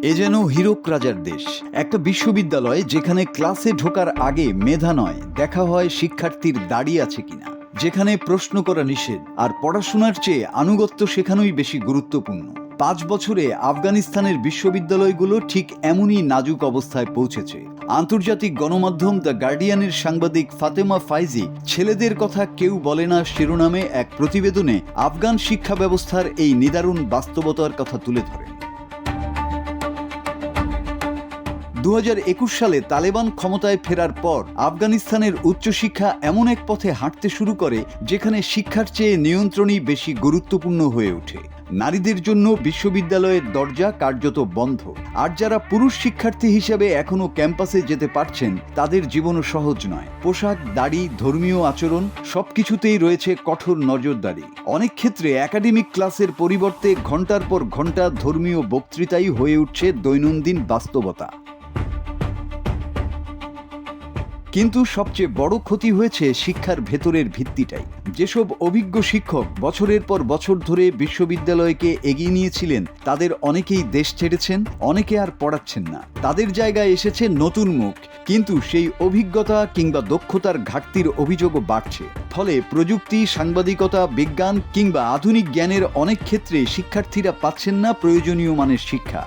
এ যেন হীরক রাজার দেশ, একটা বিশ্ববিদ্যালয় যেখানে ক্লাসে ঢোকার আগে মেধা নয়, দেখা হয় শিক্ষার্থীর দাড়ি আছে কিনা, যেখানে প্রশ্ন করা নিষেধ আর পড়াশোনার চেয়ে আনুগত্য শেখানোই বেশি গুরুত্বপূর্ণ। 5 বছরে আফগানিস্তানের বিশ্ববিদ্যালয়গুলো ঠিক এমনই নাজুক অবস্থায় পৌঁছেছে। আন্তর্জাতিক গণমাধ্যম দ্য গার্ডিয়ানের সাংবাদিক ফাতেমা ফাইজি ছেলেদের কথা কেউ বলে না শিরোনামে এক প্রতিবেদনে আফগান শিক্ষা ব্যবস্থার এই নিদারুণ বাস্তবতার কথা তুলে ধরেন। 2021 সালে তালেবান ক্ষমতায় ফেরার পর আফগানিস্তানের উচ্চশিক্ষা এমন এক পথে হাঁটতে শুরু করে যেখানে শিক্ষার চেয়ে নিয়ন্ত্রণই বেশি গুরুত্বপূর্ণ হয়ে ওঠে। নারীদের জন্য বিশ্ববিদ্যালয়ের দরজা কার্যত বন্ধ, আর যারা পুরুষ শিক্ষার্থী হিসেবে এখনো ক্যাম্পাসে যেতে পারছেন তাদের জীবনও সহজ নয়। পোশাক, দাড়ি, ধর্মীয় আচরণ সবকিছুতেই রয়েছে কঠোর নজরদারি। অনেক ক্ষেত্রে একাডেমিক ক্লাসের পরিবর্তে ঘন্টার পর ঘন্টা ধর্মীয় বক্তৃতাই হয়ে উঠছে দৈনন্দিন বাস্তবতা। কিন্তু সবচেয়ে বড় ক্ষতি হয়েছে শিক্ষার ভেতরের ভিত্তিটাই। যেসব অভিজ্ঞ শিক্ষক বছরের পর বছর ধরে বিশ্ববিদ্যালয়কে এগিয়ে নিয়েছিলেন তাদের অনেকেই দেশ ছেড়েছেন, অনেকে আর পড়াচ্ছেন না। তাদের জায়গায় এসেছে নতুন মুখ, কিন্তু সেই অভিজ্ঞতা কিংবা দক্ষতার ঘাটতির অভিযোগও বাড়ছে। ফলে প্রযুক্তি, সাংবাদিকতা, বিজ্ঞান কিংবা আধুনিক জ্ঞানের অনেক ক্ষেত্রে শিক্ষার্থীরা পাচ্ছেন না প্রয়োজনীয় মানের শিক্ষা।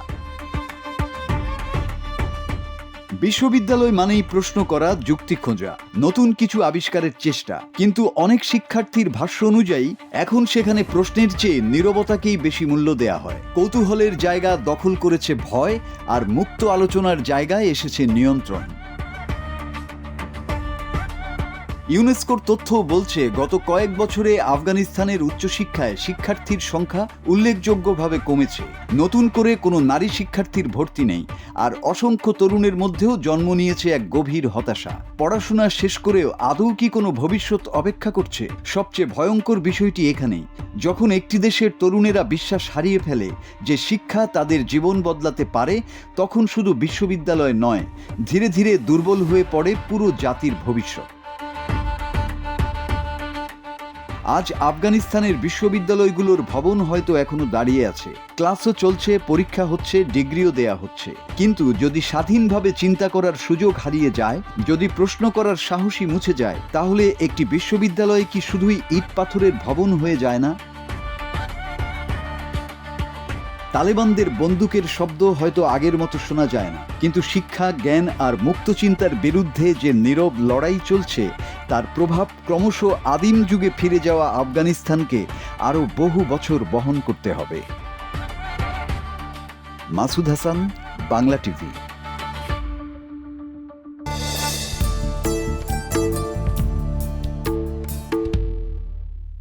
বিশ্ববিদ্যালয় মানেই প্রশ্ন করা, যুক্তি খোঁজা, নতুন কিছু আবিষ্কারের চেষ্টা। কিন্তু অনেক শিক্ষার্থীর ভাষ্য অনুযায়ী এখন সেখানে প্রশ্নের চেয়ে নীরবতাকেই বেশি মূল্য দেয়া হয়। কৌতূহলের জায়গা দখল করেছে ভয়, আর মুক্ত আলোচনার জায়গায় এসেছে নিয়ন্ত্রণ। ইউনেস্কোর তথ্য বলছে গত কয়েক বছরে আফগানিস্তানের উচ্চশিক্ষায় শিক্ষার্থীর সংখ্যা উল্লেখযোগ্যভাবে কমেছে। নতুন করে কোনো নারী শিক্ষার্থীর ভর্তি নেই, আর অসংখ্য তরুণের মধ্যেও জন্ম নিয়েছে এক গভীর হতাশা। পড়াশোনা শেষ করেও আদৌ কি কোনো ভবিষ্যৎ অপেক্ষা করছে? সবচেয়ে ভয়ঙ্কর বিষয়টি এখানেই, যখন একটি দেশের তরুণেরা বিশ্বাস হারিয়ে ফেলে যে শিক্ষা তাদের জীবন বদলাতে পারে, তখন শুধু বিশ্ববিদ্যালয় নয়, ধীরে ধীরে দুর্বল হয়ে পড়ে পুরো জাতির ভবিষ্যৎ। আজ আফগানিস্তানের বিশ্ববিদ্যালয়গুলোর ভবন হয়তো এখনো দাঁড়িয়ে আছে, ক্লাসও চলছে, পরীক্ষা হচ্ছে, ডিগ্রিও দেয়া হচ্ছে। কিন্তু যদি স্বাধীনভাবে চিন্তা করার সুযোগ হারিয়ে যায়, যদি প্রশ্ন করার সাহসী মুছে যায়, তাহলে একটি বিশ্ববিদ্যালয় কি শুধুই ইট পাথরের ভবন হয়ে যায় না? তালেবানদের বন্দুকের শব্দ হয়তো আগের মতো শোনা যায় না, কিন্তু শিক্ষা, জ্ঞান আর মুক্ত চিন্তার বিরুদ্ধে যে নীরব লড়াই চলছে তার প্রভাব ক্রমশ আদিম যুগে ফিরে যাওয়া আফগানিস্তানকে আরও বহু বছর বহন করতে হবে। মাসুদ হাসান, বাংলা টিভি।